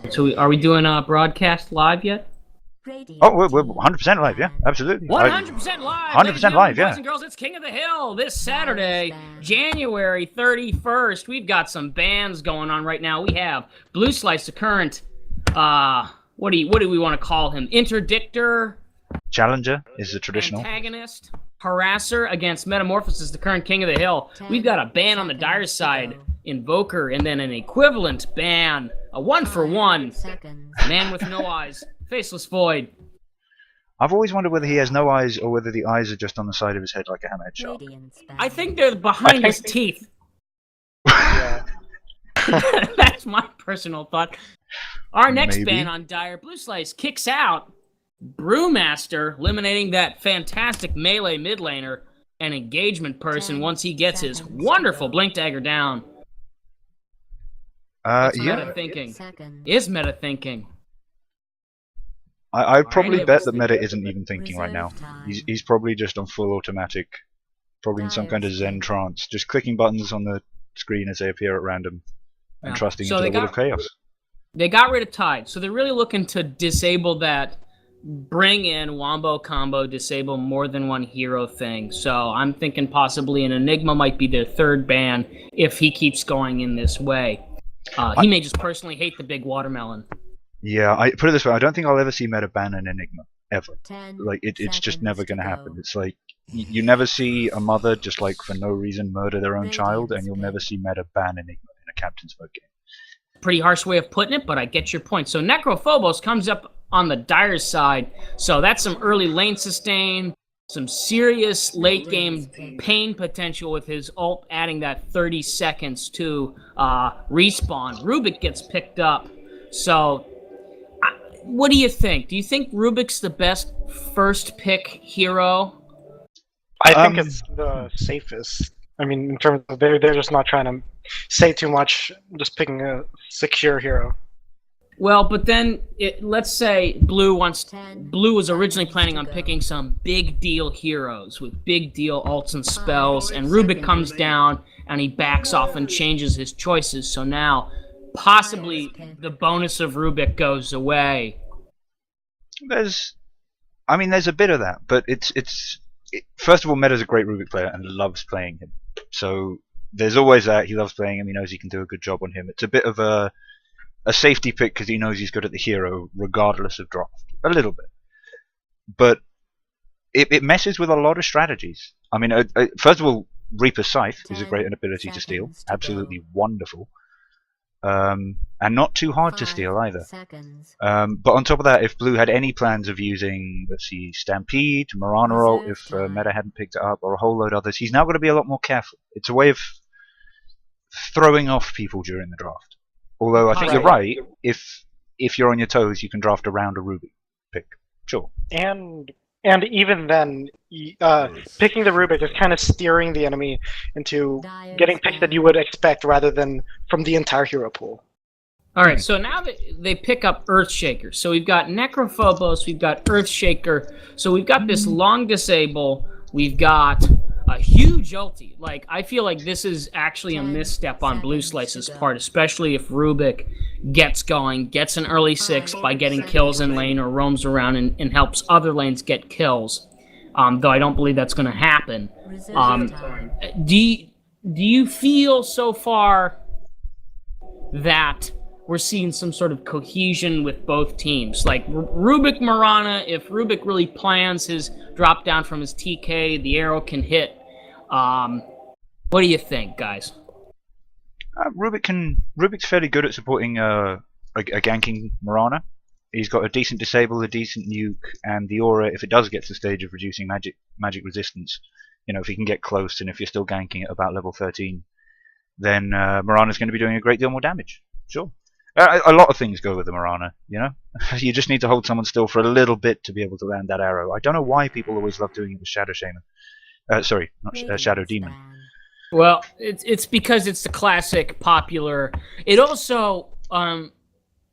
So are we doing a broadcast live yet? Oh, we're 100% live, yeah, absolutely. 100% live, 100% live, yeah. Boys and girls, it's King of the Hill this Saturday, January 31st. We've got some bands going on right now. We have Blueslice, the current, what do we want to call him? Interdictor? Challenger is the traditional. Antagonist. Harasser against Metamorphosis, the current King of the Hill. We've got a ban on the dire side, Invoker, and then an equivalent ban, a 1-for-1, Man with No Eyes, Faceless Void. I've always wondered whether he has no eyes or whether the eyes are just on the side of his head like a hammerhead shark. I think they're behind his teeth. That's my personal thought. Our next ban on Dire, Blueslice kicks out Brewmaster, eliminating that fantastic melee mid laner and engagement person once he gets his wonderful Blink Dagger down. Meta thinking. Is meta thinking. I'd probably bet that meta isn't even thinking right now. He's probably just on full automatic, probably in some kind of Zen trance, just clicking buttons on the screen as they appear at random and trusting into the will of chaos. They got rid of Tide, so they're really looking to disable that bring in Wombo combo, disable more than one hero thing. So I'm thinking possibly an Enigma might be their third ban if he keeps going in this way. He may just personally hate the big watermelon. Yeah, I put it this way, I don't think I'll ever see meta ban an Enigma, ever. Like, it's just never going to happen. It's like, you never see a mother just like for no reason murder their own child, and you'll never see meta ban Enigma in a Captain's Mode game. Pretty harsh way of putting it, but I get your point. So Necrophobos comes up on the dire side, so that's some early lane sustain, some serious late game pain potential with his ult adding that 30 seconds to respawn. Rubik gets picked up. So what do you think? Do you think Rubik's the best first pick hero? I think it's the safest. I mean, in terms of they're just not trying to say too much, just picking a secure hero. Well, but then let's say Blue was originally planning on picking some big deal heroes with big deal ults and spells, and Rubik comes down and he backs off and changes his choices. So now possibly the bonus of Rubik goes away. There's a bit of that, but first of all, Meta's a great Rubik player and loves playing him. So there's always that. He loves playing him. He knows he can do a good job on him. It's a bit of a safety pick because he knows he's good at the hero regardless of draft. A little bit. But it messes with a lot of strategies. I mean, first of all, Reaper's Scythe is a great ability to steal. Absolutely wonderful. And not too hard to steal either. But on top of that, if Blue had any plans of using, let's see, Stampede, Mirana ult, if Meta hadn't picked it up, or a whole load of others, he's now got to be a lot more careful. It's a way of throwing off people during the draft. Although I think you're right, if you're on your toes, you can draft around a Rubik pick. Sure. And even then, picking the Rubik is kind of steering the enemy into getting picks that you would expect rather than from the entire hero pool. All right, so now they pick up Earthshaker. So we've got Necrophobos, we've got Earthshaker. So we've got this long disable, we've got a huge ulti. Like, I feel like this is actually a misstep on Blueslice's part, especially if Rubik gets going, gets an early 6 by getting kills in lane or roams around and helps other lanes get kills. Though I don't believe that's going to happen. Do you feel so far that we're seeing some sort of cohesion with both teams? Like Rubik Mirana, if Rubik really plans his drop down from his TK, the arrow can hit. What do you think, guys? Rubik's fairly good at supporting a ganking Mirana. He's got a decent disable, a decent nuke, and the aura, if it does get to the stage of reducing magic resistance, you know, if he can get close and if you're still ganking at about level 13, then Mirana's going to be doing a great deal more damage. Sure. A lot of things go with the Mirana, you know? You just need to hold someone still for a little bit to be able to land that arrow. I don't know why people always love doing it with Shadow Shaman. Sorry, not Shadow Demon. Well, it's because it's the classic popular. It also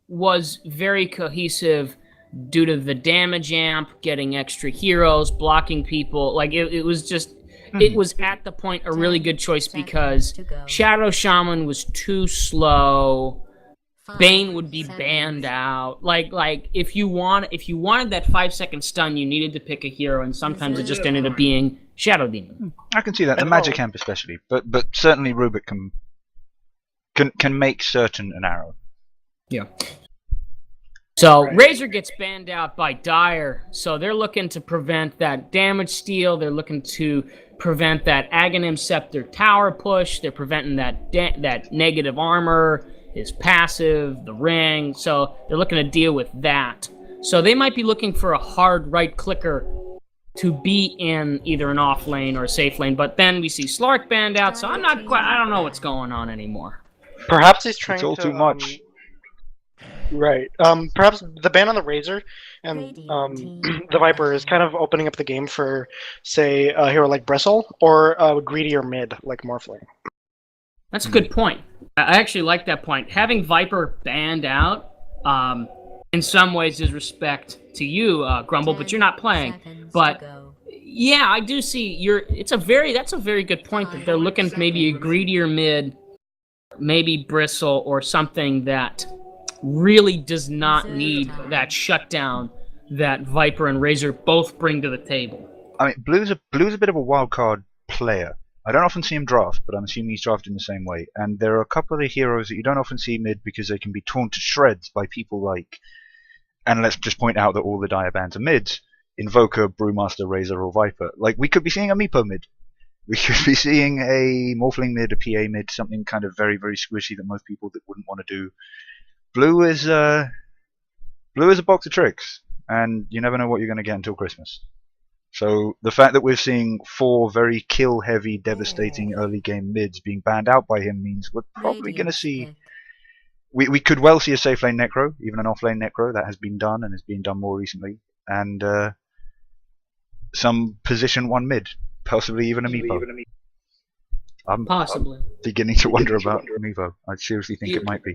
was very cohesive due to the damage amp, getting extra heroes, blocking people. Like it was just, it was at the point a really good choice because Shadow Shaman was too slow. Bane would be banned out. Like if you wanted that 5-second stun, you needed to pick a hero, and sometimes it just ended up being Shadow Demon. I can see that, the Magic Camp especially, but certainly Rubik can make certain an arrow. Yeah. So Razor gets banned out by Dire, so they're looking to prevent that damage steal. They're looking to prevent that Aghanim Scepter tower push. They're preventing that negative armor, his passive, the ring. So they're looking to deal with that. So they might be looking for a hard right clicker to be in either an off lane or a safe lane. But then we see Slark banned out, so I don't know what's going on anymore. Perhaps he's trying to... It's all too much. Right. Perhaps the ban on the Razor and the Viper is kind of opening up the game for, say, a hero like Bristle or a greedier mid like Morphling. That's a good point. I actually like that point. Having Viper banned out, in some ways, is respect to you, Grumble, but you're not playing. But yeah, I do see that's a very good point that they're looking for maybe a greedier mid, maybe Bristle or something that really does not need that shutdown that Viper and Razor both bring to the table. I mean, Blue's a bit of a wild card player. I don't often see him draft, but I'm assuming he's drafted in the same way. And there are a couple of the heroes that you don't often see mid because they can be torn to shreds by people like, and let's just point out that all the Dire bans are mids, Invoker, Brewmaster, Razor, or Viper. Like, we could be seeing a Meepo mid. We could be seeing a Morphling mid, a PA mid, something kind of very, very squishy that most people that wouldn't want to do. Blue is a box of tricks, and you never know what you're going to get until Christmas. So the fact that we're seeing 4 very kill-heavy, devastating early game mids being banned out by him means we're probably going to see... We could well see a safe lane Necro, even an off lane Necro. That has been done and is being done more recently. And some position 1 mid, possibly even a Meepo. I'm beginning to wonder about Meepo. I seriously think it might be.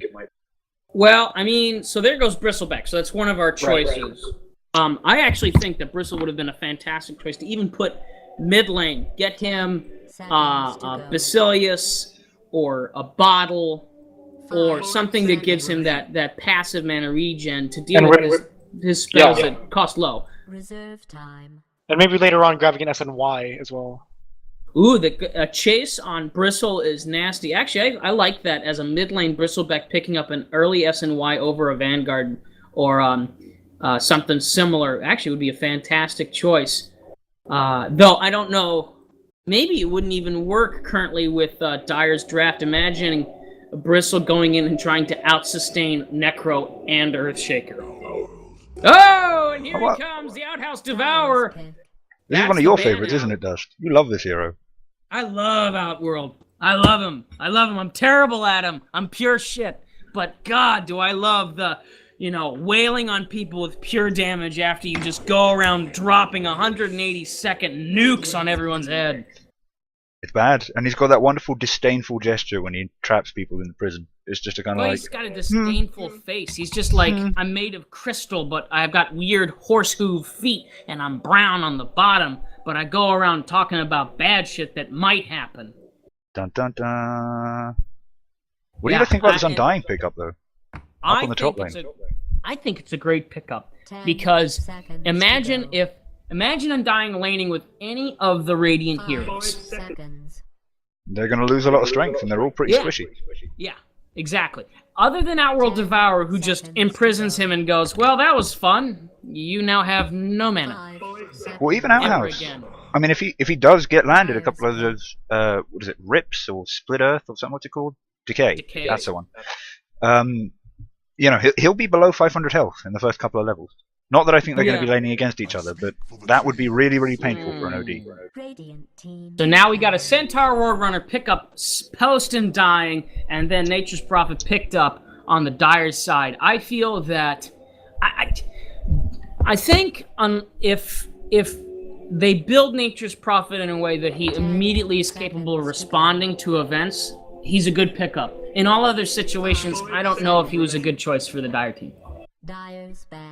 Well, I mean, so there goes Bristleback. So that's one of our choices. Right. I actually think that Bristle would have been a fantastic choice to even put mid lane. Get him Basilius or a Bottle or something that gives him that passive mana regen to deal with his spells that cost low. Reserve time. And maybe later on grabbing an SNY as well. Ooh, a chase on Bristle is nasty. Actually, I like that as a mid lane Bristleback picking up an early SNY over a Vanguard or something similar. Actually, would be a fantastic choice. Though I don't know, maybe it wouldn't even work currently with Dire's draft. Imagining Bristle going in and trying to out-sustain Necro and Earthshaker. Oh, and here he comes, the Outhouse Devourer. This is one of your favorites, isn't it, Dust? You love this hero. I love Outworld. I love him. I'm terrible at him. I'm pure shit. But God, do I love the, wailing on people with pure damage after you just go around dropping 180-second nukes on everyone's head. It's bad. And he's got that wonderful disdainful gesture when he traps people in the prison. It's just a kind of he's got a disdainful face. He's just like, I'm made of crystal, but I've got weird horse hoof feet, and I'm brown on the bottom, but I go around talking about bad shit that might happen. Dun dun dun. What do you think about this Undying pickup, though? Up on the top lane. I think it's a great pickup, because imagine Undying laning with any of the Radiant heroes. They're going to lose a lot of strength, and they're all pretty squishy. Yeah, exactly. Other than Outworld Devourer, who just imprisons him and goes, well, that was fun. You now have no mana. Well, even Outhouse. I mean, if he does get landed a couple of those, rips or split earth or something, what's it called? Decay. That's the one. He'll be below 500 health in the first couple of levels. Not that I think they're going to be laning against each other, but that would be really, really painful for an OD. So now we got a Centaur Roadrunner pick up post and dying, and then Nature's Prophet picked up on the Dire's side. I feel that I think if they build Nature's Prophet in a way that he immediately is capable of responding to events, he's a good pickup. In all other situations, I don't know if he was a good choice for the Dire team.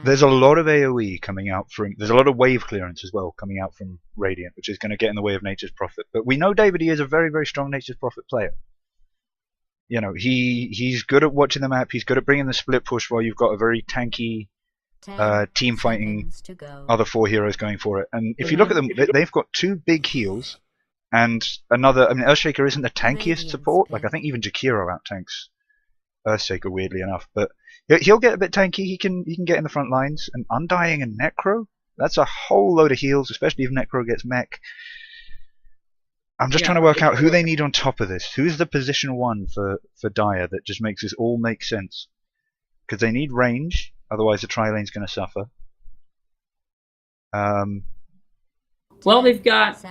There's a lot of AoE coming out from... There's a lot of wave clearance as well coming out from Radiant, which is going to get in the way of Nature's Prophet. But we know David, he is a very, very strong Nature's Prophet player. you know, he's good at watching the map. He's good at bringing the split push while you've got a very tanky team fighting other 4 heroes going for it. And if you look at them, they've got 2 big heals and another. I mean, Earthshaker isn't the tankiest support. Like I think even Jakiro out tanks Earthshaker weirdly enough, but he'll get a bit tanky. He can get in the front lines. And Undying and Necro, that's a whole load of heals, especially if Necro gets mech. I'm just trying to work out who they need on top of this. Who's the position 1 for Dire that just makes this all make sense? Because they need range, otherwise the tri-lane's going to suffer. Well, they've got...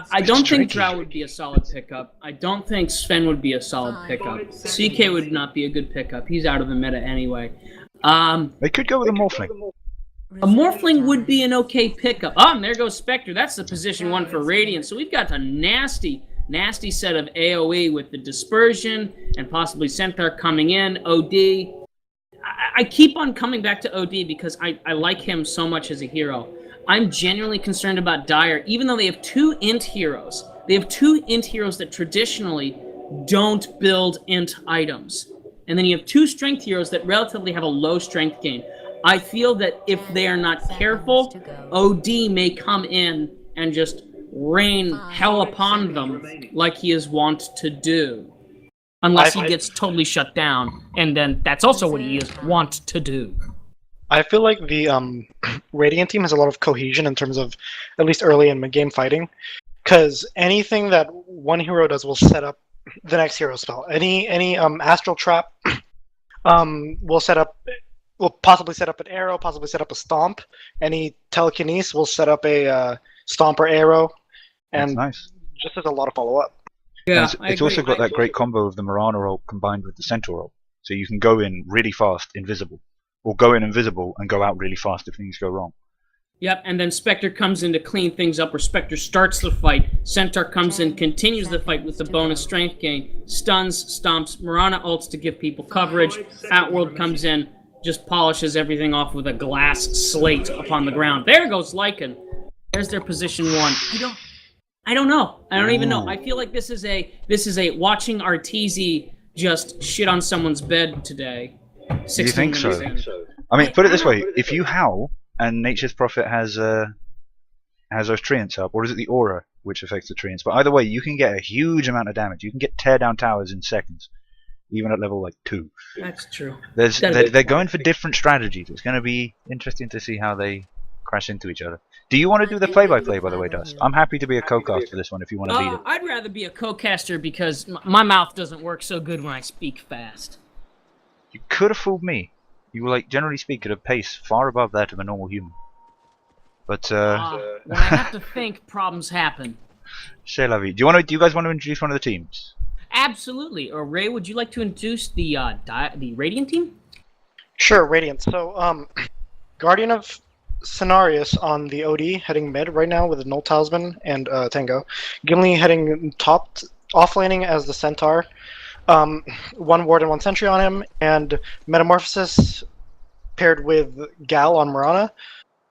I don't think Drow would be a solid pickup. I don't think Sven would be a solid pickup. CK would not be a good pickup. He's out of the meta anyway. They could go with a Morphling. A Morphling would be an okay pickup. Oh, and there goes Spectre. That's the position 1 for Radiant. So we've got a nasty set of AoE with the Dispersion and possibly Centaur coming in. OD. I keep on coming back to OD because I like him so much as a hero. I'm genuinely concerned about Dire, even though they have 2 int heroes. They have 2 int heroes that traditionally don't build int items. And then you have 2 strength heroes that relatively have a low strength gain. I feel that if they are not careful, OD may come in and just rain hell upon them like he is wont to do. Unless he gets totally shut down, and then that's also what he is wont to do. I feel like the Radiant team has a lot of cohesion in terms of, at least early in mid-game fighting, because anything that one hero does will set up the next hero spell. Any Astral Trap will possibly set up an arrow, possibly set up a stomp. Any Telekinesis will set up a stomp or arrow, and nice. Just as a lot of follow-up. Yeah, it's also got that great combo of the Mirana ult combined with the Centaur ult. So you can go in really fast, invisible. Or go in invisible and go out really fast if things go wrong. Yep, and then Spectre comes in to clean things up, or Spectre starts the fight. Centaur comes in, continues the fight with the bonus strength gain. Stuns, stomps, Mirana ults to give people coverage. Outworld comes in, just polishes everything off with a glass slate upon the ground. There goes Lycan. There's their position 1. I don't know. I don't even know. I feel like this is a watching Arteezy just shit on someone's bed today. Do you think so? I mean, put it this way: if you howl and Nature's Prophet has those treants up, or is it the aura which affects the treants? But either way, you can get a huge amount of damage. You can tear down towers in seconds, even at level like 2. That's true. They're going for different strategies. It's going to be interesting to see how they crash into each other. Do you want to do the play-by-play, by the way, Dust? I'm happy to be a co-cast for this one if you want to lead it. I'd rather be a co-caster because my mouth doesn't work so good when I speak fast. You could have fooled me. You were, generally speak, at a pace far above that of a normal human. But, when I have to think, problems happen. C'est la vie. Do you guys want to introduce one of the teams? Absolutely. Or Ray, would you like to introduce the Radiant team? Sure, Radiant. So, Guardian of Cenarius on the OD, heading mid right now with Null Talisman and Tango. Gimli heading top, off-laning as the Centaur. 1 Ward and 1 Sentry on him, and Metamorphosis paired with Gal on Mirana.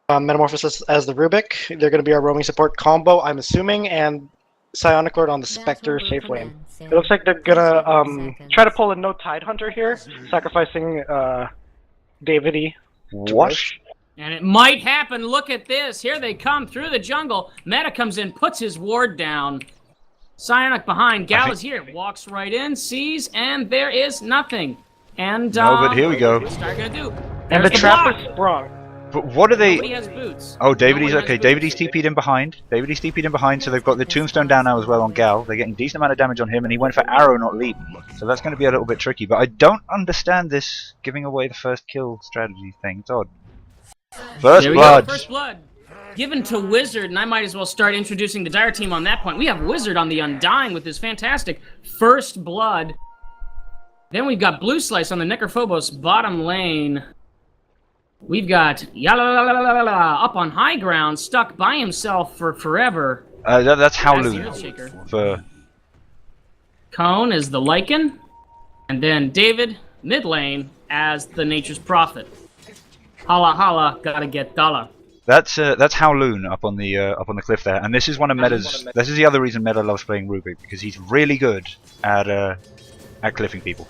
Metamorphosis as the Rubik. They're going to be our roaming support combo, I'm assuming, and Psionic Lord on the Spectre safe lane. It looks like they're going to try to pull a no Tidehunter here, sacrificing Davide. What? And it might happen. Look at this. Here they come through the jungle. Meta comes in, puts his ward down. Psionic behind, Gal is here, walks right in, sees, and there is nothing. And no, but here we go. What's Star gonna do? And the trap is sprung. But what are they? Nobody has boots. Oh, Davide's okay. Davide's TP'd in behind. Davide's TP'd in behind, so they've got the Tombstone down now as well on Gal. They're getting a decent amount of damage on him, and he went for arrow, not leap. So that's going to be a little bit tricky. But I don't understand this giving away the first kill strategy thing. It's odd. First blood. First blood. Given to Wizard, and I might as well start introducing the Dire team on that point. We have Wizard on the Undying with his fantastic first blood. Then we've got Blueslice on the Necrophobos bottom lane. We've got Yala up on high ground, stuck by himself for forever. That's Howloon. For Cone is the Lycan, and then David mid lane as the Nature's Prophet. Holla holla, gotta get dollar. That's Howloon up on the cliff there, and this is one of Meta's. This is the other reason Meta loves playing Rubik, because he's really good at at cliffing people.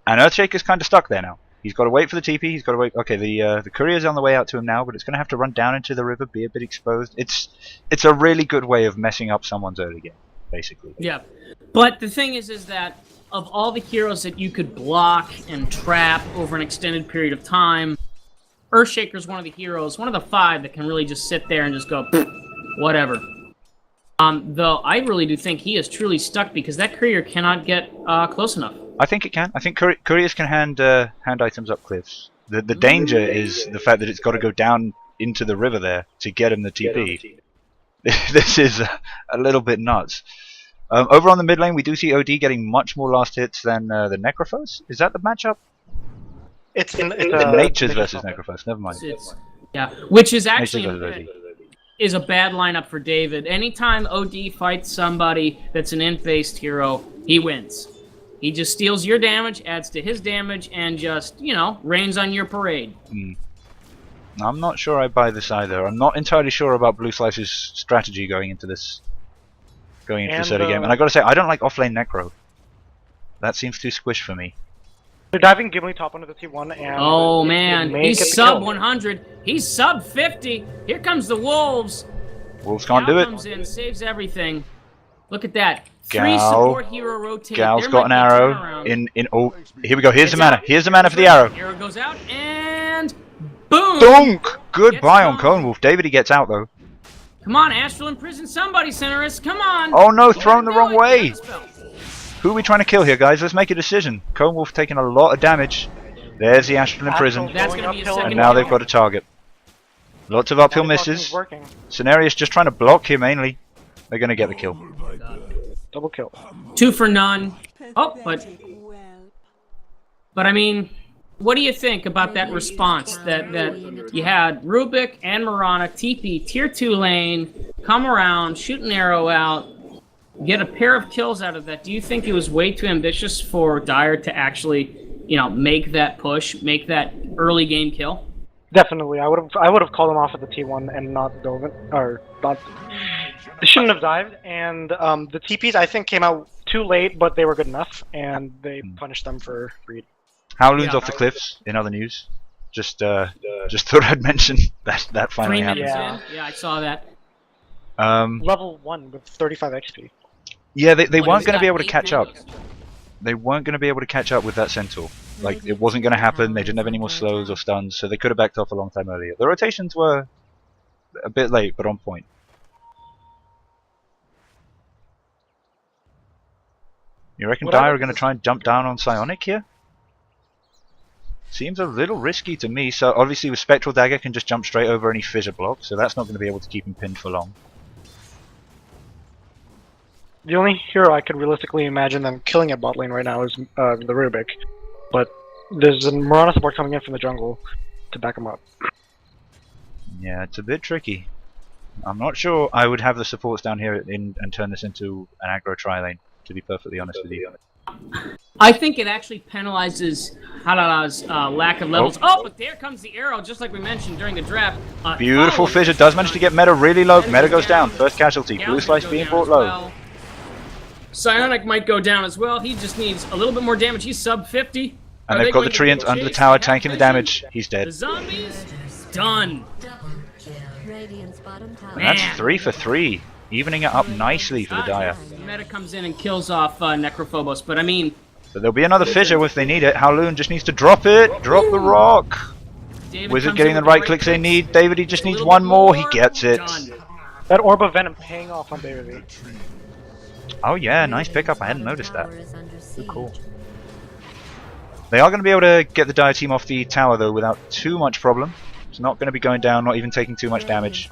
And Earthshaker's kind of stuck there now. He's got to wait for the TP. He's got to wait. Okay, the courier's on the way out to him now, but it's going to have to run down into the river, be a bit exposed. It's a really good way of messing up someone's early game, basically. Yeah, but the thing is that of all the heroes that you could block and trap over an extended period of time, Earthshaker's one of the heroes, one of the 5 that can really just sit there and just go, whatever. Though I really do think he is truly stuck because that courier cannot get close enough. I think it can. I think couriers can hand items up cliffs. The danger is the fact that it's got to go down into the river there to get him the TP. This is a little bit nuts. Over on the mid lane, we do see OD getting much more last hits than the Necrophos. Is that the matchup? It's Nature's versus Necrophos. Never mind. Yeah, which is actually Nature's versus OD. is a bad lineup for David. Anytime OD fights somebody that's an int-based hero, he wins. He just steals your damage, adds to his damage, and just, rains on your parade. I'm not sure I buy this either. I'm not entirely sure about Blueslice's strategy going into this early game. And I gotta say, I don't like offlane Necro. That seems too squish for me. They're diving Gimli top onto the T1 and... Oh man, he's sub 100. He's sub 50. Here comes the Wolves. Wolves can't do it. Comes in, saves everything. Look at that. Gal. 3 support hero rotate. Gal's There got an might be a arrow. turnaround. Oh, here we go. Here's the mana. Here's the mana for the arrow. Arrow goes out and boom. Dunk! Goodbye on Gets Cone Wolf. David, he gets out though. Come on, Astral Imprison somebody, Centerist. Come on. Oh no, thrown the wrong way. Spell. Who are we trying to kill here, guys? Let's make a decision. Cone Wolf taking a lot of damage. There's the Astral Imprison. That's going to be a second And now they've kill. got a target. Lots of uphill misses. Cenarius just trying to block here mainly. They're going to get the kill. Double kill. 2 for none. Oh, but I mean, what do you think about that response that you had Rubik and Mirana TP tier 2 lane, come around, shoot an arrow out, get a pair of kills out of that? Do you think it was way too ambitious for Dire to actually, make that push, make that early game kill? Definitely, I would have called him off at the T1 and not dove it, or not. They shouldn't have dived, and the TPs I think came out too late, but they were good enough, and they punished them for greed. Howloon's off the cliffs. In other news, just thought I'd mention that finally 3 happened. minutes in? Yeah, I saw that. Level 1 with 35 XP. Yeah, they What weren't is going to that, be able to 8 catch up. minutes? They weren't going to be able to catch up with that Centaur. Like, it wasn't going to happen. They didn't have any more slows or stuns, so they could have backed off a long time earlier. The rotations were a bit late, but on point. You reckon Dire are going to try and jump down on Psionic here? Seems a little risky to me. So obviously with Spectral Dagger can just jump straight over any fissure block, so that's not going to be able to keep him pinned for long. The only hero I could realistically imagine them killing at bot lane right now is the Rubik, but there's a Mirana support coming in from the jungle to back him up. Yeah, it's a bit tricky. I'm not sure I would have the supports down here and turn this into an aggro tri-lane, to be perfectly honest with you. I think it actually penalizes Halala's lack of levels. Oh, but there comes the arrow, just like we mentioned during the draft. Beautiful fissure, does manage to get Meta really low. Meta goes down, first casualty. Blueslice being brought low. Psionic might go down as well. He just needs a little bit more damage. He's sub 50. And they've got the Treant under the tower tanking the damage. He's dead. The zombies, done. And that's 3 for 3. Evening it up nicely for the Dire. Meta comes in and kills off Necrophobos, but I mean... But there'll be another fissure if they need it. Howloon just needs to drop it. Drop the rock. Wizard getting the right clicks they need. David, he just needs one more. He gets it. That Orb of Venom paying off on David. Oh yeah, nice pickup. I hadn't noticed that. Cool. They are going to be able to get the Dire team off the tower though without too much problem. It's not going to be going down, not even taking too much damage.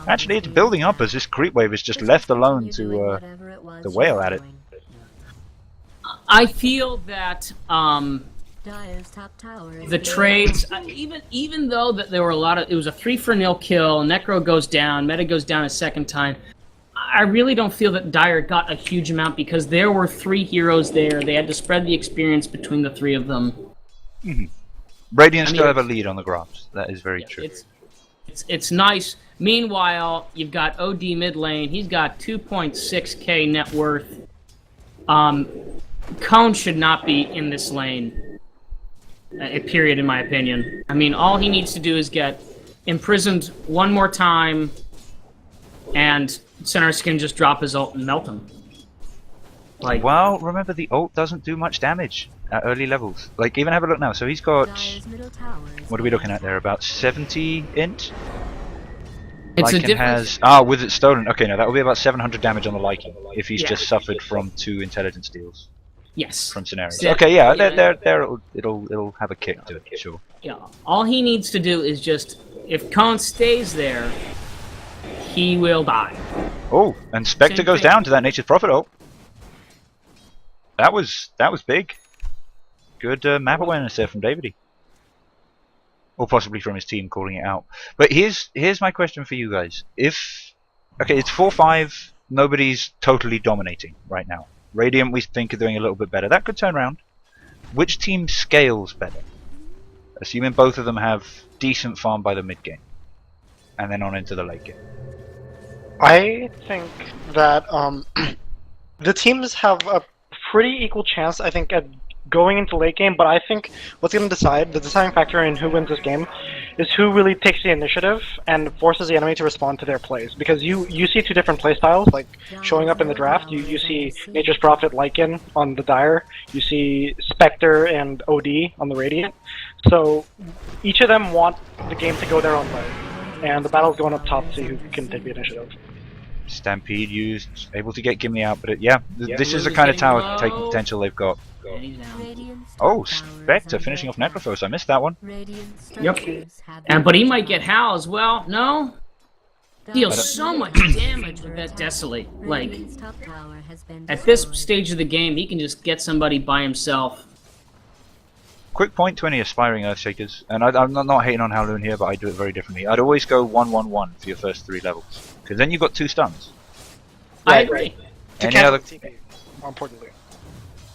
Actually, it's building up as this creep wave is just left alone to wail at it. I feel that the trades, even though that there were a lot of, it was a 3-for-0 kill, Necro goes down, Meta goes down a second time. I really don't feel that Dire got a huge amount because there were 3 heroes there. They had to spread the experience between the 3 of them. Mm-hmm. Radiant still have a lead on the graphs. That is very true. It's nice. Meanwhile, you've got OD mid lane. He's got 2.6k net worth. Cone should not be in this lane. Period, in my opinion. I mean, all he needs to do is get imprisoned one more time, and Cinerus can just drop his ult and melt him. Like, well, remember the ult doesn't do much damage at early levels. Like, even have a look now. So he's got, what are we looking at there? About 70 int. it's a Lycan difference. has with it stolen. Okay, no, that will be about 700 damage on the Lycan if he's just suffered from 2 intelligence deals Yes. from scenarios. Yeah. Okay, yeah, there it'll have a kick to it, sure. Yeah. All he needs to do is just, if Cone stays there, he will die. Oh, and Spectre Same goes thing. down to that Nature's Prophet ult. That was big. Good map awareness there from Davide. Or possibly from his team calling it out. But here's my question for you guys. Okay, it's 4-5, nobody's totally dominating right now. Radiant we think are doing a little bit better. That could turn around. Which team scales better? Assuming both of them have decent farm by the mid game. And then on into the late game. I think that the teams have a pretty equal chance, I think, at going into late game, but I think what's going to decide, the deciding factor in who wins this game, is who really takes the initiative and forces the enemy to respond to their plays. Because you see 2 different play styles, like showing up in the draft. You see Nature's Prophet Lycan on the Dire, you see Spectre and OD on the Radiant. So each of them want the game to go their own way, and the battle's going up top to see who can take the initiative. Stampede used, able to get Gimli out, but this is the kind of tower taking potential they've got. Oh, Spectre finishing off Necrophos. I missed that one. Yep. But he might get Hal as well. No? Deals so much damage with that Desolate. Like, at this stage of the game, he can just get somebody by himself. Quick point to any aspiring Earthshakers, and I'm not hating on Howloon here, but I do it very differently. I'd always go 1-1-1 for your first 3 levels, because then you've got 2 stuns. I agree. To Any cancel other? TP, more importantly.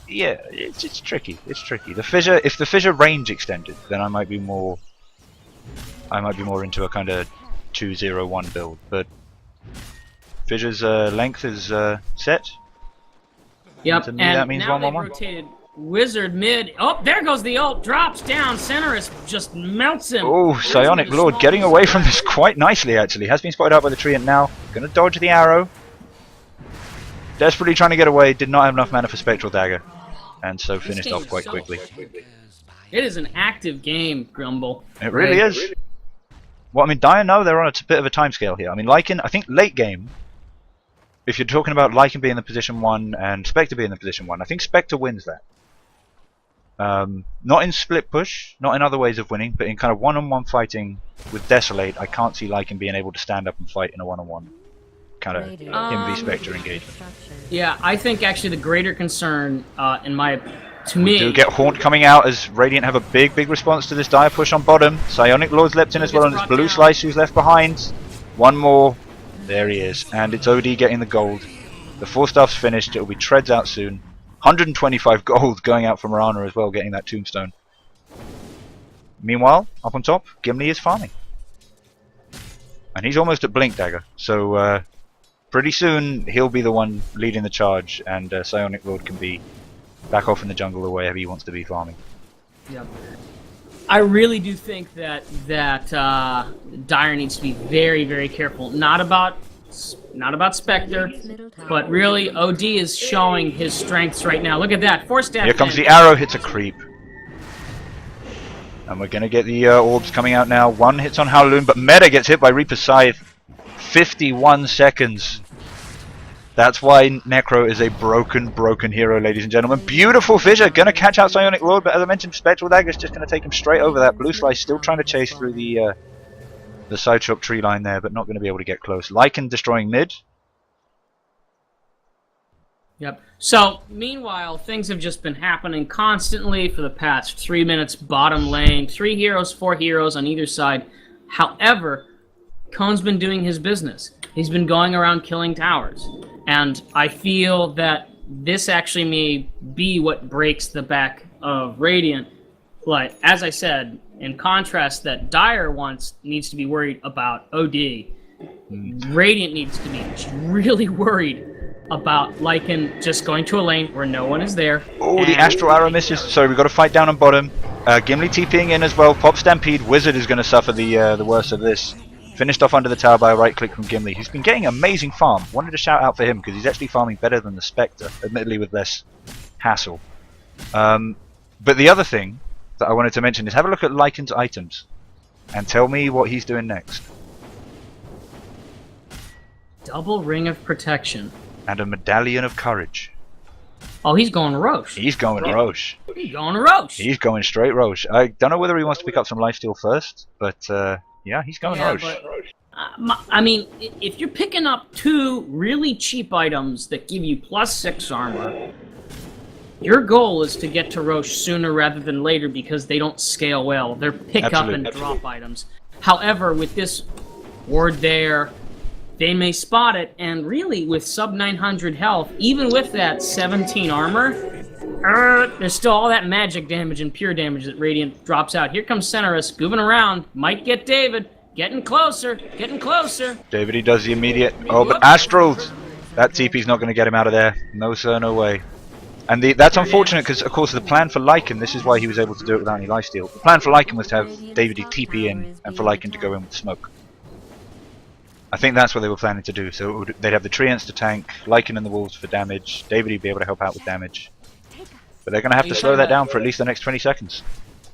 Yeah, it's tricky. It's tricky. The fissure, if the fissure range extended, then I might be more into a kind of 2-0-1 build. But fissure's length is set. Yep, To me, and that means now 1-1-1. they've rotated Wizard mid. Oh, there goes the ult. Drops down. Cinerus just melts him. Oh, Psionic Lord getting away from this quite nicely, actually. Has been spotted out by the tree and now going to dodge the arrow. Desperately trying to get away. Did not have enough mana for Spectral Dagger. And so finished off quite quickly. It is an active game, Grumble. It really is. Well, I mean, Dire know they're on a bit of a timescale here. I mean, Lycan, I think late game, if you're talking about Lycan being in the position 1 and Spectre being in the position 1, I think Spectre wins that. Not in split push, not in other ways of winning, but in kind of one-on-one fighting with Desolate, I can't see Lycan being able to stand up and fight in a one-on-one kind of MV Spectre engagement. Yeah, I think actually the greater concern, to We me, do get Haunt coming out as Radiant have a big response to this Dire push on bottom. Psionic Lord's leapt in as well, and it's Blueslice who's left behind. One more. There he is. And it's OD getting the gold. The 4-staff's finished. It'll be Treads out soon. 125 gold going out from Mirana as well, getting that tombstone. Meanwhile, up on top, Gimli is farming. And he's almost at Blink Dagger. So pretty soon he'll be the one leading the charge, and Psionic Lord can be back off in the jungle or wherever he wants to be farming. Yep. I really do think that Dire needs to be very careful. Not about Spectre, but really OD is showing his strengths right now. Look at that, 4-staff. Here comes the arrow, hits a creep. And we're going to get the orbs coming out now. 1 hits on Howloon, but Meta gets hit by Reaper's Scythe. 51 seconds. That's why Necro is a broken hero, ladies and gentlemen. Beautiful fissure, gonna catch out Psionic Lord, but as I mentioned, Spectral Dagger is just gonna take him straight over that. Blueslice still trying to chase through the side shop tree line there, but not gonna be able to get close. Lycan destroying mid. Yep. So, meanwhile, things have just been happening constantly for the past 3 minutes. Bottom lane, 3 heroes, 4 heroes on either side. However, Cone's been doing his business. He's been going around killing towers. And I feel that this actually may be what breaks the back of Radiant. But, as I said, in contrast, that Dire needs to be worried about OD. Radiant needs to be really worried about Lycan just going to a lane where no one is there. Oh, the Astral Arrow misses. Sorry, we've got to fight down on bottom. Gimli TPing in as well. Pop Stampede. Wizard is going to suffer the worst of this. Finished off under the tower by a right click from Gimli, who's been getting amazing farm. Wanted to shout out for him because he's actually farming better than the Spectre, admittedly with less hassle. But the other thing that I wanted to mention is have a look at Lycan's items and tell me what he's doing next. Double Ring of Protection. And a Medallion of Courage. Oh, he's going Roche. He's going Roche. He's going Roche. He's going straight Roche. I don't know whether he wants to pick up some lifesteal first, but yeah, he's going Roche. But, I mean, if you're picking up 2 really cheap items that give you +6 armor, your goal is to get to Roche sooner rather than later because they don't scale well. They're pick up and drop items. However, with this ward there, they may spot it, and really, with sub 900 health, even with that 17 armor, there's still all that magic damage and pure damage that Radiant drops out. Here comes Centerus, goofing around, might get David, getting closer, getting closer. David, he does the immediate. Oh, but Astrals! That TP's not going to get him out of there. No sir, no way. And that's unfortunate because, of course, the plan for Lycan, this is why he was able to do it without any lifesteal. The plan for Lycan was to have David TP in and for Lycan to go in with smoke. I think that's what they were planning to do. So they'd have the Treants to tank, Lycan and the Wolves for damage, David would be able to help out with damage. But they're going to have to slow that down for at least the next 20 seconds.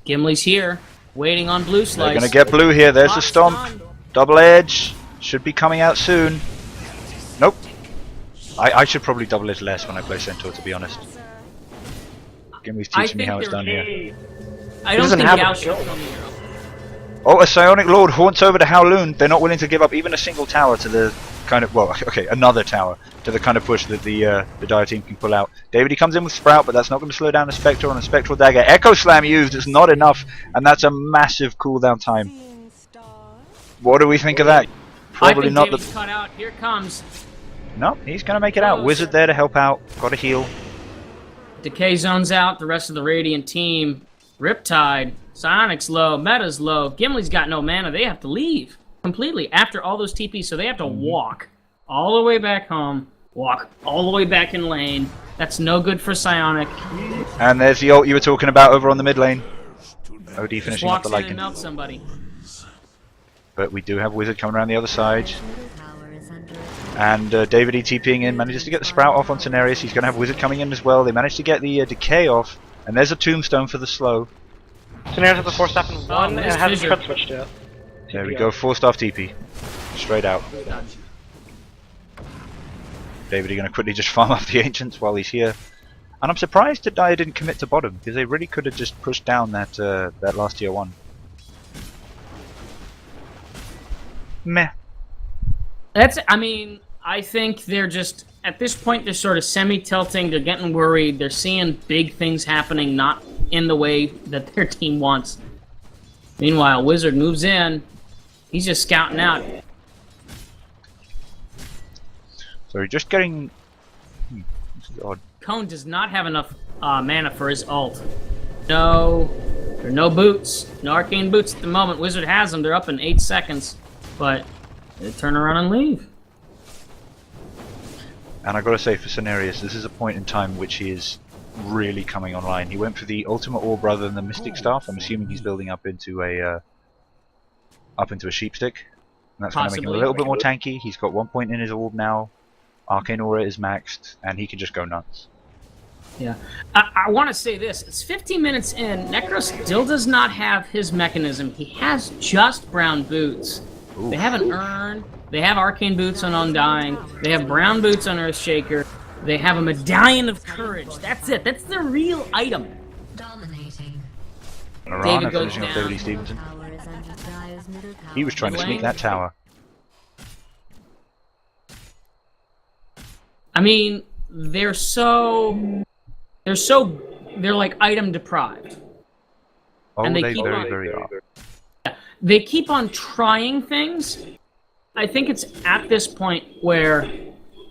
Gimli's here, waiting on Blueslice. They're going to get blue here. There's a stomp. Double edge. Should be coming out soon. Nope. I should probably double edge less when I play Centaur, to be honest. Gimli's teaching me how it's done here. I don't think Yao should come here. Oh, a Psionic Lord haunts over to Howloon. They're not willing to give up even a single tower to the kind of, well, okay, another tower to the kind of push that the Dire team can pull out. David, he comes in with Sprout, but that's not going to slow down the Spectre on a Spectral Dagger. Echo Slam used, it's not enough, and that's a massive cooldown time. What do we think of that? Probably not. David's cut out. Here comes. No, he's going to make it out. Wizard there to help out. Got to heal. Decay zones out. The rest of the Radiant team. Riptide. Psionic's low. Meta's low. Gimli's got no mana. They have to leave completely after all those TPs, so they have to walk all the way back home. Walk all the way back in lane. That's no good for Psionic. And there's the ult you were talking about over on the mid lane. OD finishing off the Lycan. And melt somebody. But we do have Wizard coming around the other side. And David TPing in, manages to get the Sprout off on Cenarius. He's going to have Wizard coming in as well. They managed to get the Decay off. And there's a Tombstone for the slow. Cenarius has a 4-staff in 1 and has a Tread switch to it. There we go, 4-staff TP. Straight out. David, are going to quickly just farm up the Ancients while he's here. And I'm surprised that Dire didn't commit to bottom, because they really could have just pushed down that that last tier 1. Meh. I mean, I think they're just, at this point, they're sort of semi-tilting, they're getting worried, they're seeing big things happening, not in the way that their team wants. Meanwhile, Wizard moves in, he's just scouting out. So you're just getting... this is odd. Cone does not have enough mana for his ult. No, there are no boots, no arcane boots at the moment. Wizard has them, they're up in 8 seconds, but they turn around and leave. And I gotta say, for Cenarius, this is a point in time which he is really coming online. He went for the Ultimate Orb rather than the Mystic Staff. I'm assuming he's building up into a Sheepstick. And that's going to make him a little bit more tanky. He's got 1 point in his orb now. Arcane Aura is maxed, and he can just go nuts. Yeah. I want to say this. It's 15 minutes in. Necro still does not have his mechanism. He has just brown boots. Ooh. They have an urn. They have arcane boots on Undying. They have brown boots on Earthshaker. They have a Medallion of Courage. That's it. That's the real item. Dominating. David goes down. David Stevenson. He was trying to sneak that tower. I mean, they're like item deprived. Oh, and they very are. They keep on trying things. I think it's at this point where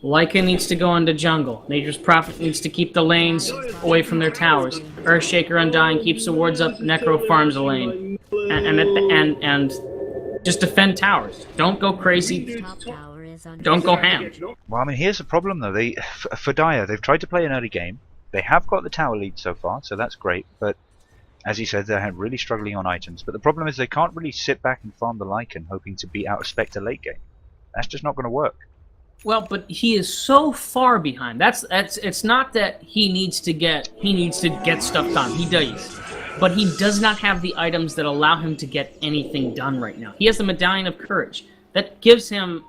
Lycan needs to go into jungle. Nature's Prophet needs to keep the lanes away from their towers. Earthshaker Undying keeps the wards up. Necro farms a lane, and just defend towers. Don't go crazy. Don't go ham. Well, I mean, here's the problem though. For Dire, they've tried to play an early game. They have got the tower lead so far, so that's great. But as you said, they're really struggling on items. But the problem is they can't really sit back and farm the Lycan, hoping to beat out a Spectre late game. That's just not going to work. Well, but he is so far behind. It's not that he needs to get stuff done. He does. But he does not have the items that allow him to get anything done right now. He has the Medallion of Courage. That gives him,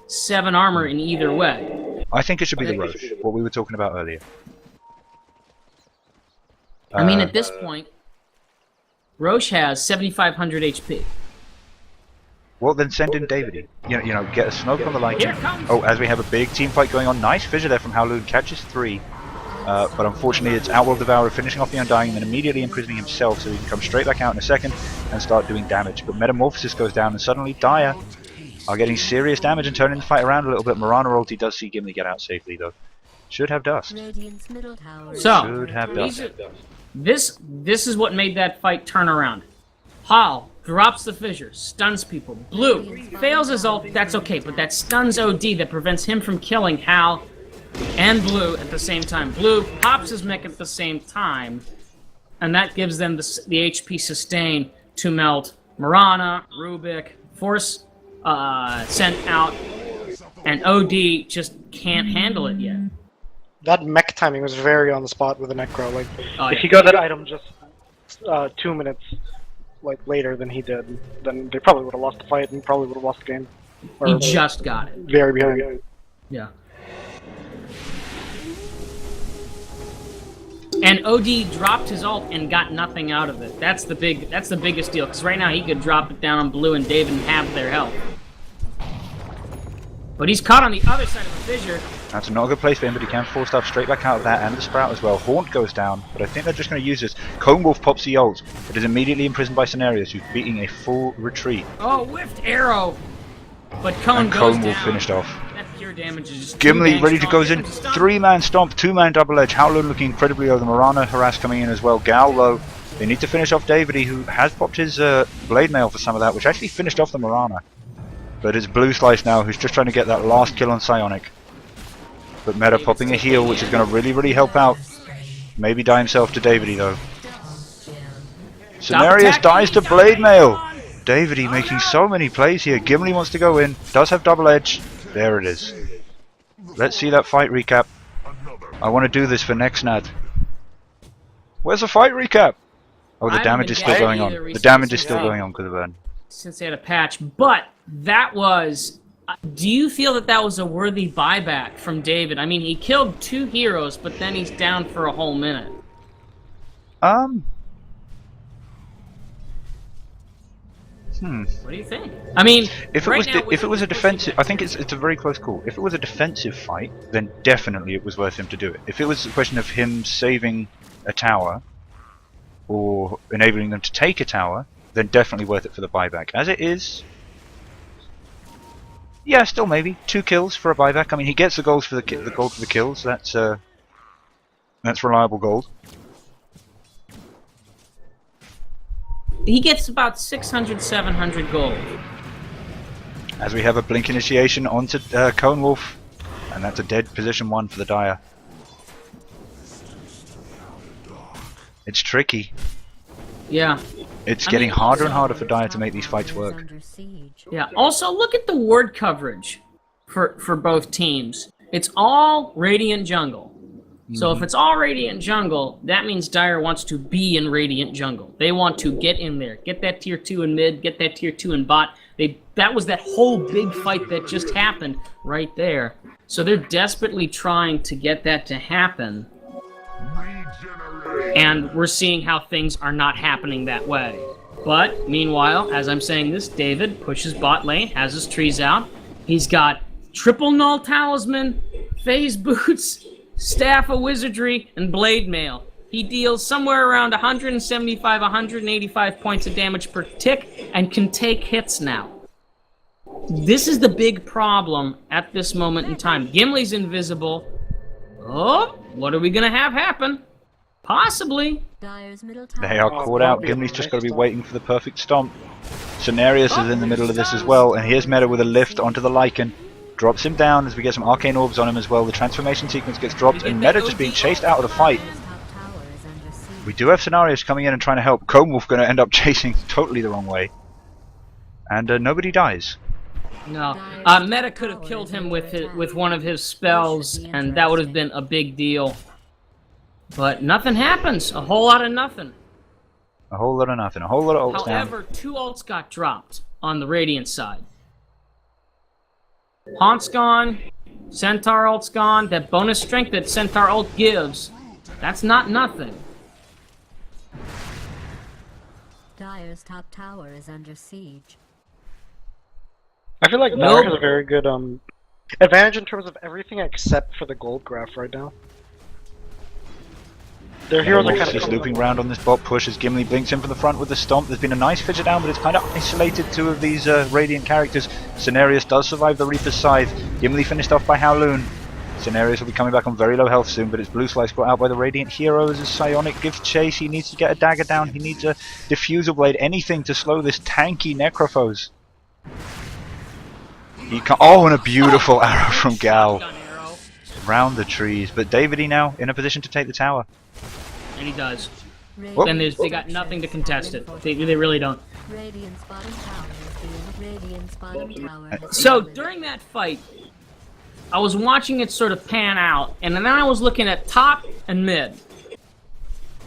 7 armor in either way. I think it should be the Roche, what we were talking about earlier. I mean, at this point, Roche has 7,500 HP. Well, then send in Davide. Get a smoke on the Here Lycan. comes... Oh, as we have a big team fight going on. Nice fissure there from Howloon. Catches 3. But unfortunately, it's Outworld Devourer finishing off the Undying and then immediately imprisoning himself so he can come straight back out in a second and start doing damage. But Metamorphosis goes down and suddenly Dire are getting serious damage and turning the fight around a little bit. Marana ulti does see Gimli get out safely, though. Should have Dust. So, Should have Dust. this is what made that fight turn around. Hal drops the fissure, stuns people. Blue fails his ult, that's okay, but that stuns OD that prevents him from killing Hal and Blue at the same time. Blue pops his mech at the same time, and that gives them the HP sustain to melt Marana, Rubik, Force sent out, and OD just can't handle it yet. That mech timing was very on the spot with the Necro. Like, Oh, if yeah. he got that item just 2 minutes later than he did, then they probably would have lost the fight and probably would have lost the game. Or He just got it. very behind. Yeah. And OD dropped his ult and got nothing out of it. That's the biggest deal, because right now he could drop it down on Blue and David and have their health. But he's caught on the other side of the fissure. That's not a good place for him, but he can force stuff straight back out of that and the Sprout as well. Haunt goes down, but I think they're just going to use this. Cone Wolf pops the ult, but is immediately imprisoned by Cenarius, who's beating a full retreat. Oh, whiffed arrow! But Cone And goes Cone down. Wolf finished off. That pure damage is just Gimli too ready dang to go strong. in. Get him stunned. 3-man stomp, 2-man double edge. Howlin looking incredibly low. The Marana harass coming in as well. Gal low. They need to finish off Davide, who has popped his blade mail for some of that, which actually finished off the Marana. But it's Blueslice now, who's just trying to get that last kill on Psionic. But Meta popping a heal, which is going to really help out. Maybe die himself to Davide though. Cenarius dies to blade mail. Davide making so many plays here. Gimli wants to go in. Does have double edge. There it is. Let's see that fight recap. I want to do this for next Nad. Where's the fight recap? Oh, the I haven't damage been is still getting going on. either The damage is recently. still going on because of Burn. Since they had a patch, but that was... do you feel that was a worthy buyback from David? I mean, he killed 2 heroes, but then he's down for a whole minute. What do you think? I mean, If it right was now, if it was a defensive, I think it's a very close call. If it was a defensive fight, then definitely it was worth him to do it. If it was a question of him saving a tower or enabling them to take a tower, then definitely worth it for the buyback. As it is, yeah, still maybe 2 kills for a buyback. I mean, he gets the goals for the gold for the kills. That's reliable gold. he gets about 600, 700 gold. As we have a blink initiation onto Cone Wolf, and that's a dead position 1 for the Dire. It's tricky. Yeah. It's I getting mean, harder and also- harder for Dire to make these fights work. Yeah. Also, look at the ward coverage for both teams. It's all Radiant Jungle. So if it's all Radiant Jungle, that means Dire wants to be in Radiant Jungle. They want to get in there, get that tier 2 in mid, get that tier 2 in bot. That was that whole big fight that just happened right there. So they're desperately trying to get that to happen. And we're seeing how things are not happening that way. But, meanwhile, as I'm saying this, David pushes bot lane, has his trees out. He's got triple null talisman, phase boots, staff of wizardry, and blade mail. He deals somewhere around 175, 185 points of damage per tick and can take hits now. This is the big problem at this moment in time. Gimli's invisible. Oh, what are we going to have happen? Possibly. They are caught out. Gimli's just got to be waiting for the perfect stomp. Cenarius is in the middle of this as well, and here's Meta with a lift onto the Lycan. Drops him down as we get some arcane orbs on him as well. The transformation sequence gets dropped, and Meta just being chased out of the fight. We do have Scenarios coming in and trying to help. Cone Wolf going to end up chasing totally the wrong way. And nobody dies. No. Meta could have killed him with one of his spells, and that would have been a big deal. But nothing happens. A whole lot of nothing. A whole lot of nothing. A whole lot of ults However, down. 2 ults got dropped on the Radiant side. Haunt's gone. Centaur ult's gone. That bonus strength that Centaur ult gives, that's not nothing. Dire's top tower is under siege. I feel like Dire has a very good advantage in terms of everything except for the gold graph right now. Their heroes are kind Just of looping around on this bot push as Gimli blinks in from the front with the stomp. There's been a nice fidget down, but it's kind of isolated 2 of these Radiant characters. Cenarius does survive the Reaper's Scythe. Gimli finished off by Howloon. Cenarius will be coming back on very low health soon, but it's Blueslice brought out by the Radiant heroes as Psionic gives chase. He needs to get a dagger down. He needs a diffusal blade, anything to slow this tanky Necrophos. He can't. Oh, and a beautiful arrow from Gal. Round the trees, but Davide now in a position to take the tower. And he does. Whoop. And they got nothing to contest it. They really don't. Radiant's bottom tower is being Radiant's bottom tower has So been during that fight, I was watching it sort of pan out, and then I was looking at top and mid.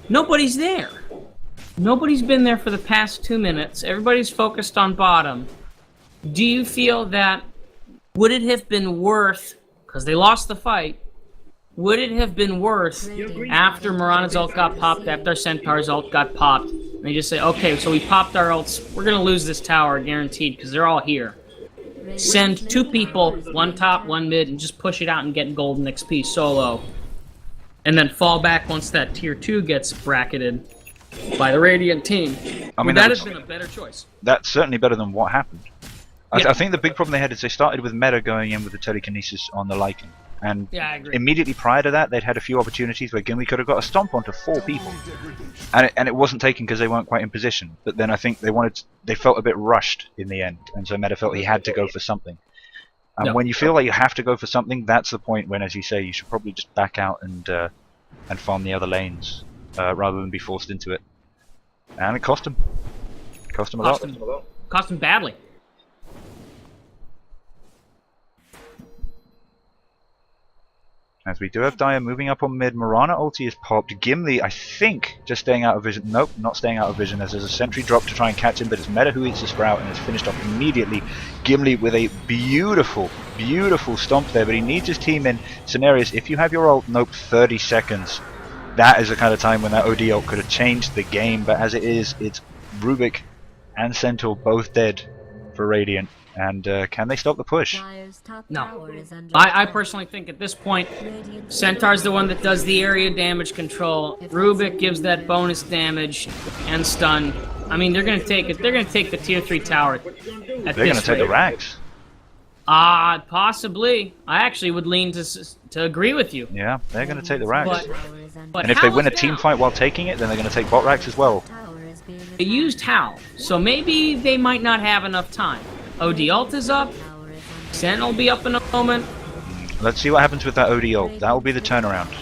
Nobody's there. Nobody's been there for the past 2 minutes. Everybody's focused on bottom. Do you feel that, would it have been worth, because they lost the fight, would it have been worth, after Mirana's ult got popped, after Centaur's ult got popped, and they just say, okay, so we popped our ults, we're going to lose this tower, guaranteed, because they're all here. Send 2 people, 1 top, 1 mid, and just push it out and get golden XP solo. And then fall back once that tier 2 gets bracketed by the Radiant team. I mean, that has been a better choice. That's certainly better than what happened. Yeah. I think the big problem they had is they started with Meta going in with the telekinesis on the Lycan. And Yeah, I agree. immediately prior to that, they'd had a few opportunities where Gimli could have got a stomp onto 4 people. And it wasn't taken because they weren't quite in position. But then I think they felt a bit rushed in the end. And so Meta felt he had to go for something. And when you feel like you have to go for something, that's the point when, as you say, you should probably just back out and farm the other lanes rather than be forced into it. And it cost him. Cost him a lot. Cost him badly. As we do have Dire moving up on mid, Mirana ulti is popped. Gimli, I think, just staying out of vision. Nope, not staying out of vision as there's a sentry drop to try and catch him, but it's Meta who eats the Sprout and is finished off immediately. Gimli with a beautiful, beautiful stomp there, but he needs his team in. Cenarius, if you have your ult, nope, 30 seconds. That is the kind of time when that OD ult could have changed the game, but as it is, it's Rubik and Centaur both dead for Radiant. And can they stop the push? Dire's top No. tower is under I attack. personally think at this point, Radiant's Centaur's the one that does the area damage control. Rubik gives that bonus damage and stun. I mean, they're gonna take it. They're gonna take the tier 3 tower. They're They're going to take the racks. Possibly. I actually would lean to agree with you. Yeah, they're going to take the racks. But- tower is under But And if they Hal win a is team down. fight while taking it, then they're going to take bot racks as well. tower is being They attacked. used Hal, so maybe they might not have enough time. OD ult is up. Tower is under Sen will be up in a moment. Let's see what happens with that OD ult. That will be the turnaround.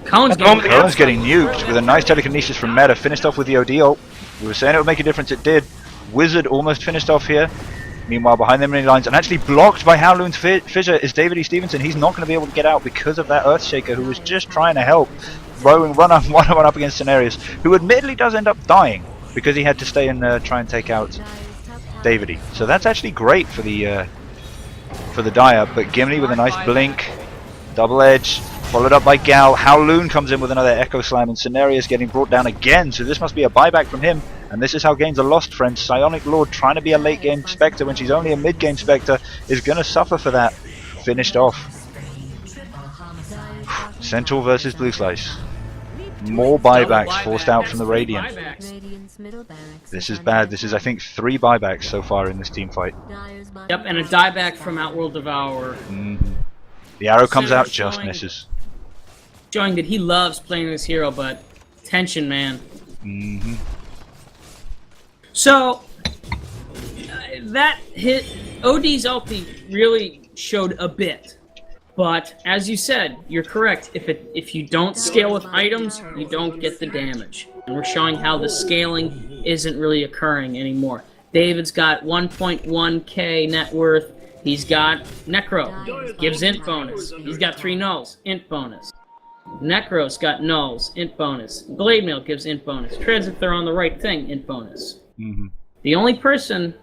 Cohen's moment, getting Cohen's getting nuked with a nice telekinesis from Meta. Finished off with the OD ult. We were saying it would make a difference, it did. Wizard almost finished off here. Meanwhile, behind them many lines, and actually blocked by Howloon's fissure is David E. Stevenson. He's not going to be able to get out because of that Earthshaker, who was just trying to help. Run up against Cenarius, who admittedly does end up dying because he had to stay and try and take out Dire's top tower David E. So that's actually great for the Dire, but Gimli with a nice blink, double edge, followed up by Gal. Howloon comes in with another Echo Slam, and Cenarius getting brought down again, so this must be a buyback from him, and this is how games are lost, friends. Psionic Lord trying to be a late game Spectre when she's only a mid game Spectre is going to suffer for that. Finished off. Centaur versus Blueslice. More buybacks forced out from the Radiant. Radiant's middle barracks This is is under bad. This is, I think, 3 buybacks so far in this team fight. Dire's bottom Yep, and a tower dieback from Outworld Devourer, The arrow comes Center out, just showing- misses. showing that he loves playing this hero, but tension, man. So that hit OD's ulti really showed a bit, but as you said, you're correct. If you don't scale with items, you don't get the damage. And we're showing how the scaling isn't really occurring anymore. David's got 1.1k net worth. He's got Necro, gives int bonus. He's got 3 nulls, int bonus. Necro's got nulls, int bonus. Blade Mail gives int bonus. Treads if they're on the right thing, int bonus. The only person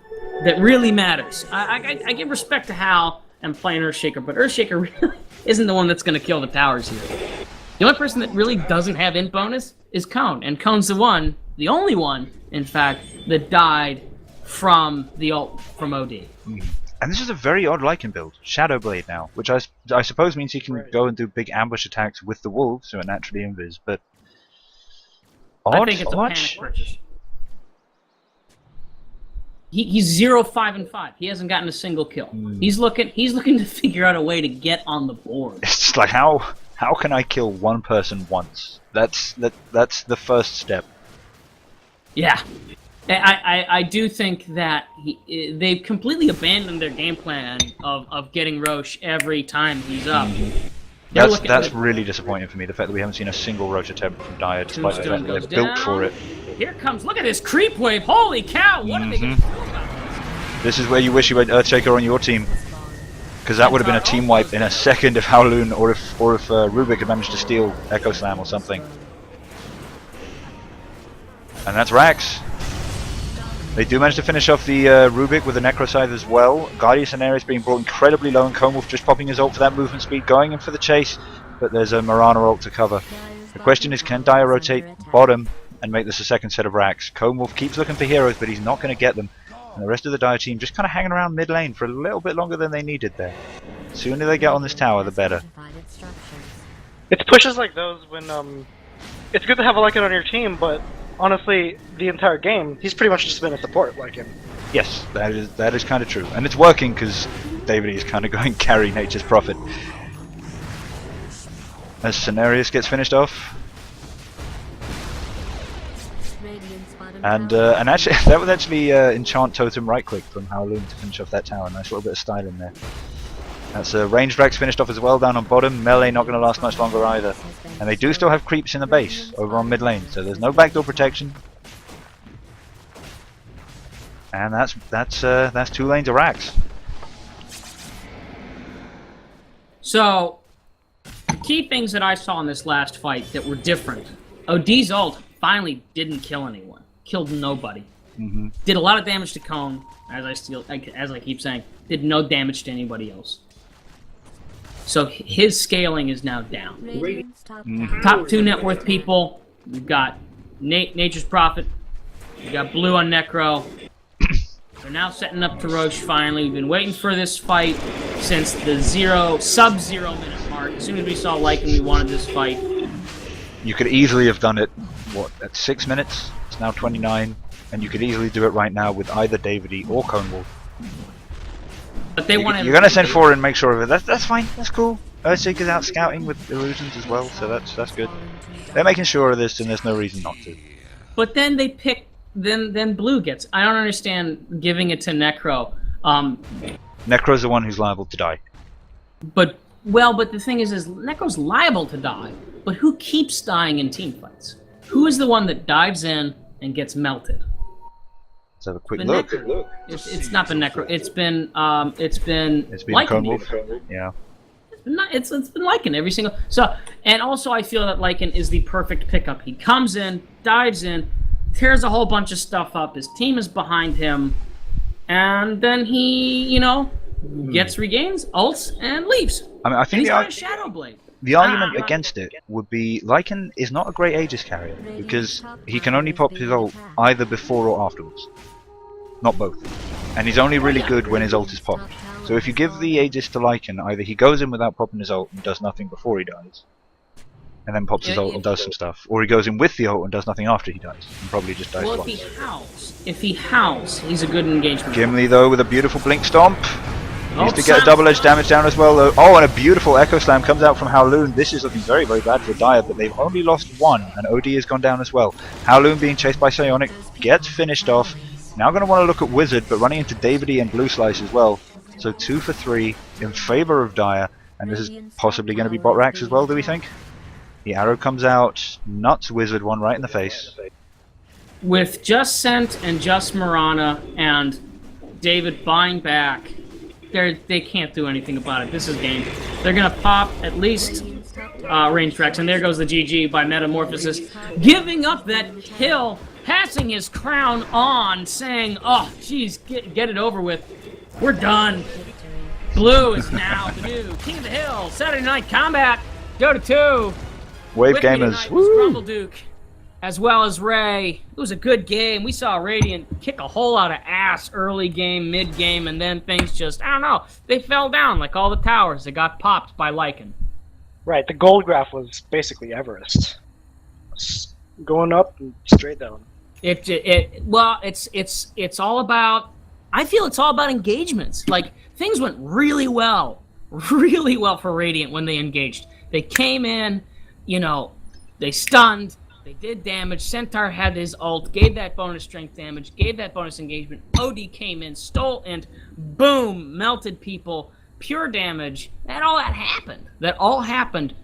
that really matters. I give respect to Hal and playing Earthshaker, but Earthshaker really isn't the one that's going to kill the towers here. The only person that really doesn't have int bonus is Cone, and Cone's the only one, in fact, that died from the ult from OD. And this is a very odd Lycan build, Shadow Blade now, which I suppose means he can go and do big ambush attacks with the wolves, who are naturally invis, but I think it's a panic purchase. He's 0, 5, and 5. He hasn't gotten a single kill. He's looking to figure out a way to get on the board. It's just like how can I kill one person once? That's the first step. Yeah. I do think that they've completely abandoned their game plan of getting Roche every time he's up. That's really disappointing for me, the fact that we haven't seen a single Roche attempt from Dire, despite the fact that they're built for it. Here comes, look at this creep wave, holy cow, what are they going to do about this? Is where you wish you had Earthshaker on your team, because that would have been a team wipe in a second if Howloon or if Rubik had managed to steal Echo Slam or something. And that's Rax. They do manage to finish off the Rubik with the Necro Scythe as well. Guardian Scenarios being brought incredibly low, and Conewolf just popping his ult for that movement speed, going in for the chase, but there's a Mirana ult to cover. The question is, can Dire rotate bottom and make this a second set of racks? Conewolf keeps looking for heroes, but he's not going to get them. And the rest of the Dire team just kind of hanging around mid lane for a little bit longer than they needed there. The sooner they get on this tower, the better. It's pushes like those when it's good to have a Lycan on your team, but honestly, the entire game, he's pretty much just been a support Lycan. Yes, that is kind of true, and it's working because David is kind of going carry Nature's Prophet. As Cenarius gets finished off, and actually that was actually enchant totem right click from Howloon to finish off that tower. Nice little bit of style in there. That's ranged Rax finished off as well down on bottom. Melee not going to last much longer either. And they do still have creeps in the base over on mid lane, so there's no backdoor protection. And that's 2 lanes of Rax. So, the key things that I saw in this last fight that were different. OD's ult finally didn't kill anyone. Killed nobody. Did a lot of damage to Cone, as I keep saying. Did no damage to anybody else. So his scaling is now down. Top 2 net worth people. We've got Nature's Prophet. We've got Blue on Necro. They're now setting up to Roche finally. We've been waiting for this fight since the sub-0 minute mark. As soon as we saw Lycan, we wanted this fight. You could easily have done it, what, at 6 minutes? It's now 29, and you could easily do it right now with either Davide or Conewolf. But they want You're gonna send 4 and make sure of it. That's fine. That's cool. Earthshaker's out scouting with illusions as well, so that's good. They're making sure of this, and there's no reason not to. But then they pick. Then Blue gets. I don't understand giving it to Necro. Necro's the one who's liable to die. But the thing is Necro's liable to die. But who keeps dying in team fights? Who is the one that dives in and gets melted? Let's have a quick look. It's not been Necro. It's been Conewolf. Yeah. It's been Lycan every single. So, and also I feel that Lycan is the perfect pickup. He comes in, dives in, tears a whole bunch of stuff up. His team is behind him, and then he, gets regains, ults, and leaves. I mean, I think he's got a Shadow Blade. The argument against it would be Lycan is not a great Aegis carrier because he can only pop his ult either before or afterwards, not both. And he's only really good when his ult is popped. So if you give the Aegis to Lycan, either he goes in without popping his ult and does nothing before he dies, and then pops his ult and does some stuff, or he goes in with the ult and does nothing after he dies, and probably just dies once. If he howls, he's a good engagement. Gimli though with a beautiful blink stomp. Needs to get a double-edged damage down as well though. Oh, and a beautiful Echo Slam comes out from Howloon. This is looking very, very bad for Dire, but they've only lost 1, and OD has gone down as well. Howloon being chased by Psionic gets finished off. Now going to want to look at Wizard, but running into Davide and Blueslice as well. So 2 for 3 in favor of Dire, and this is possibly going to be bot racks as well, do we think? The arrow comes out, nuts Wizard one right in the face. With just Sent and just Marana and David buying back, they can't do anything about it. This is game. They're going to pop at least range tracks, and there goes the GG by Metamorphosis, giving up that kill, passing his crown on, saying, oh, geez, get it over with. We're done. Blue is now the new King of the Hill. Saturday Night Combat, Dota 2. Wave With me gamers, tonight was woo! Grumble Duke, as well as Ray. It was a good game. We saw Radiant kick a whole lot of ass early game, mid game, and then things just, I don't know, they fell down like all the towers that got popped by Lycan. Right, the gold graph was basically Everest. Going up and straight down. It's all about, I feel it's all about engagements. Like, things went really well for Radiant when they engaged. They came in, you know, they stunned, they did damage, Centaur had his ult, gave that bonus strength damage, gave that bonus engagement, OD came in, stole, and boom, melted people, pure damage. That all happened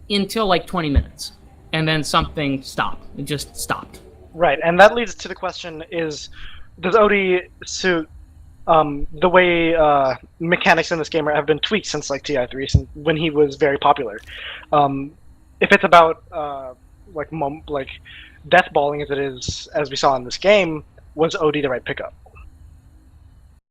until like 20 minutes. And then something stopped. It just stopped. Right, and that leads to the question is, does OD suit the way mechanics in this game have been tweaked since like TI3, since when he was very popular? If it's about like death balling as it is, as we saw in this game, was OD the right pickup?